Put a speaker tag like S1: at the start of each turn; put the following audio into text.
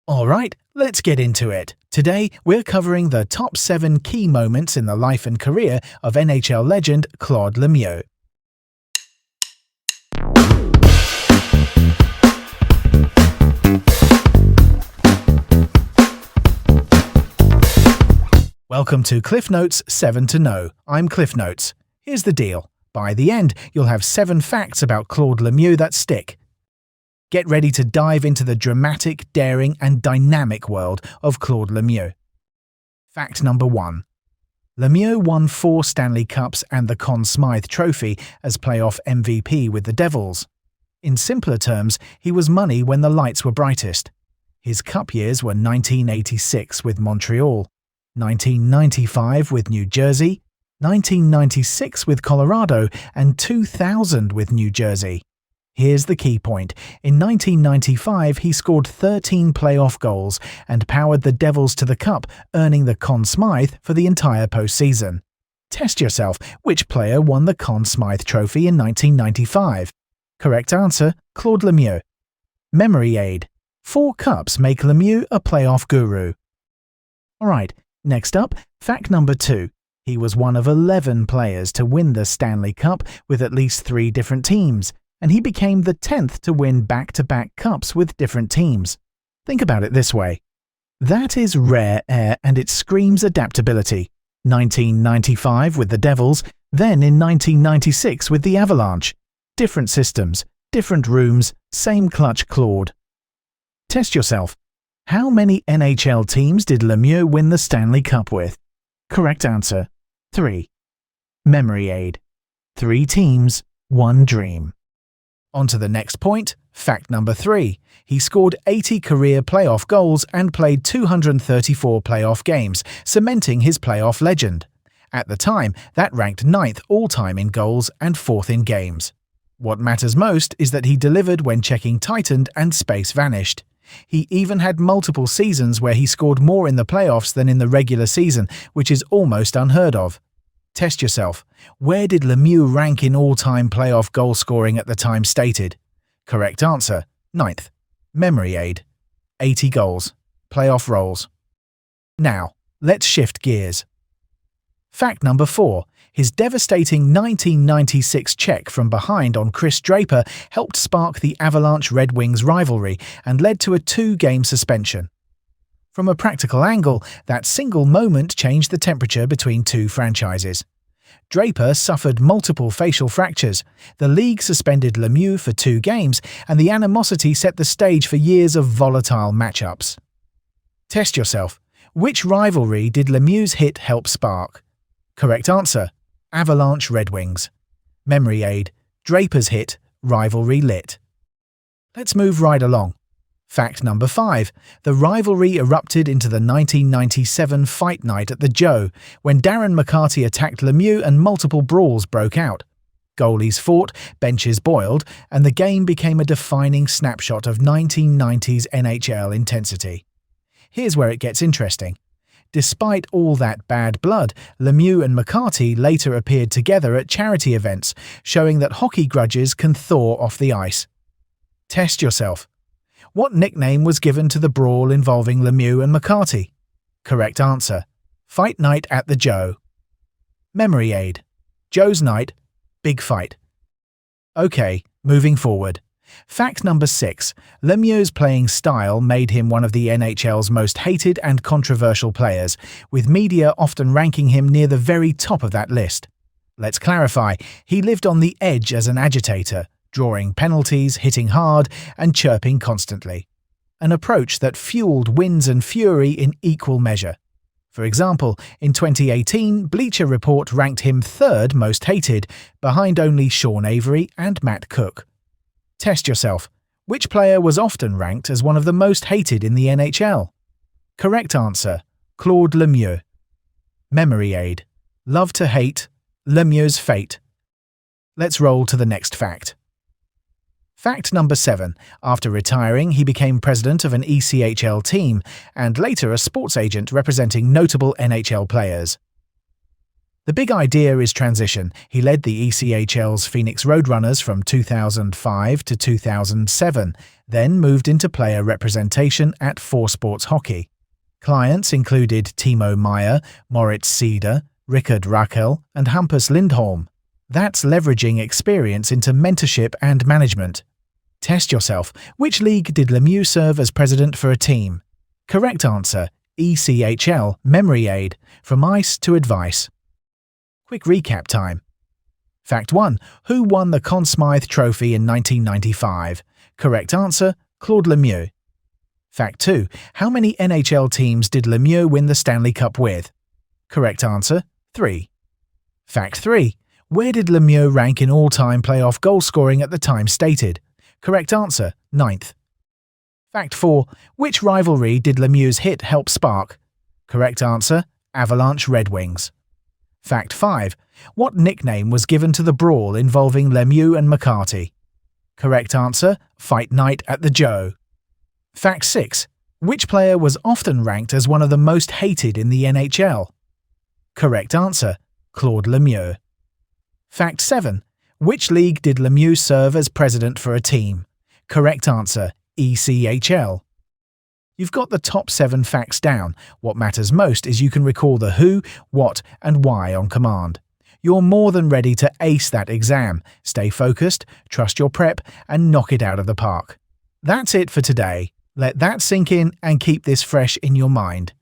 S1: Alright, let's get into it. Today, we're covering the top 7 key moments in the life and career of NHL legend Claude Lemieux. Welcome to Cliff Notes 7 to Know. I'm Cliff Notes. Here's the deal. By the end, you'll have 7 facts about Claude Lemieux that stick. Get ready to dive into the dramatic, daring, and dynamic world of Claude Lemieux. Fact number 1. Lemieux won 4 Stanley Cups and the Conn Smythe Trophy as playoff MVP with the Devils. In simpler terms, he was money when the lights were brightest. His cup years were 1986 with Montreal, 1995 with New Jersey, 1996 with Colorado, and 2000 with New Jersey. Here's the key point. In 1995, he scored 13 playoff goals and powered the Devils to the Cup, earning the Conn Smythe for the entire postseason. Test yourself. Which player won the Conn Smythe Trophy in 1995? Correct answer, Claude Lemieux. Memory aid. 4 cups make Lemieux a playoff guru. Alright, next up, fact number 2. He was one of 11 players to win the Stanley Cup with at least 3 different teams, and he became the 10th to win back-to-back cups with different teams. Think about it this way. That is rare air and it screams adaptability. 1995 with the Devils, then in 1996 with the Avalanche. Different systems, different rooms, same clutch Claude. Test yourself. How many NHL teams did Lemieux win the Stanley Cup with? Correct answer, 3. Memory aid. 3 teams, 1 dream. On to the next point, fact number 3. He scored 80 career playoff goals and played 234 playoff games, cementing his playoff legend. At the time, that ranked 9th all-time in goals and 4th in games. What matters most is that he delivered when checking tightened and space vanished. He even had multiple seasons where he scored more in the playoffs than in the regular season, which is almost unheard of. Test yourself. Where did Lemieux rank in all-time playoff goal scoring at the time stated? Correct answer, 9th. Memory aid. 80 goals. Playoff roles. Now, let's shift gears. Fact number 4. His devastating 1996 check from behind on Chris Draper helped spark the Avalanche-Red Wings rivalry and led to a 2-game suspension. From a practical angle, that single moment changed the temperature between 2 franchises. Draper suffered multiple facial fractures, the league suspended Lemieux for 2 games, and the animosity set the stage for years of volatile matchups. Test yourself. Which rivalry did Lemieux's hit help spark? Correct answer, Avalanche Red Wings. Memory aid. Draper's hit, rivalry lit. Let's move right along. Fact number 5. The rivalry erupted into the 1997 fight night at the Joe, when Darren McCarty attacked Lemieux and multiple brawls broke out. Goalies fought, benches boiled, and the game became a defining snapshot of 1990s NHL intensity. Here's where it gets interesting. Despite all that bad blood, Lemieux and McCarty later appeared together at charity events, showing that hockey grudges can thaw off the ice. Test yourself. What nickname was given to the brawl involving Lemieux and McCarty? Correct answer, Fight Night at the Joe. Memory aid. Joe's Night, big fight. Okay, moving forward. Fact number 6. Lemieux's playing style made him one of the NHL's most hated and controversial players, with media often ranking him near the very top of that list. Let's clarify, he lived on the edge as an agitator, drawing penalties, hitting hard, and chirping constantly. An approach that fueled wins and fury in equal measure. For example, in 2018, Bleacher Report ranked him 3rd most hated, behind only Sean Avery and Matt Cook. Test yourself. Which player was often ranked as one of the most hated in the NHL? Correct answer, Claude Lemieux. Memory aid. Love to hate, Lemieux's fate. Let's roll to the next fact. Fact number 7. After retiring, he became president of an ECHL team and later a sports agent representing notable NHL players. The big idea is transition. He led the ECHL's Phoenix Roadrunners from 2005 to 2007, then moved into player representation at 4Sports Hockey. Clients included Timo Meyer, Moritz Seider, Rickard Rakell, and Hampus Lindholm. That's leveraging experience into mentorship and management. Test yourself. Which league did Lemieux serve as president for a team? Correct answer: ECHL, Memory Aid, from ice to advice. Quick recap time. Fact 1. Who won the Conn Smythe Trophy in 1995? Correct answer: Claude Lemieux. Fact 2. How many NHL teams did Lemieux win the Stanley Cup with? Correct answer: 3. Fact 3. Where did Lemieux rank in all-time playoff goal scoring at the time stated? Correct answer: 9th. Fact 4. Which rivalry did Lemieux's hit help spark? Correct answer: Avalanche Red Wings. Fact 5. What nickname was given to the brawl involving Lemieux and McCarty? Correct answer: Fight Night at the Joe. Fact 6. Which player was often ranked as one of the most hated in the NHL? Correct answer: Claude Lemieux. Fact 7. Which league did Lemieux serve as president for a team? Correct answer: ECHL. You've got the top 7 facts down. What matters most is you can recall the who, what, and why on command. You're more than ready to ace that exam. Stay focused, trust your prep, and knock it out of the park. That's it for today. Let that sink in and keep this fresh in your mind.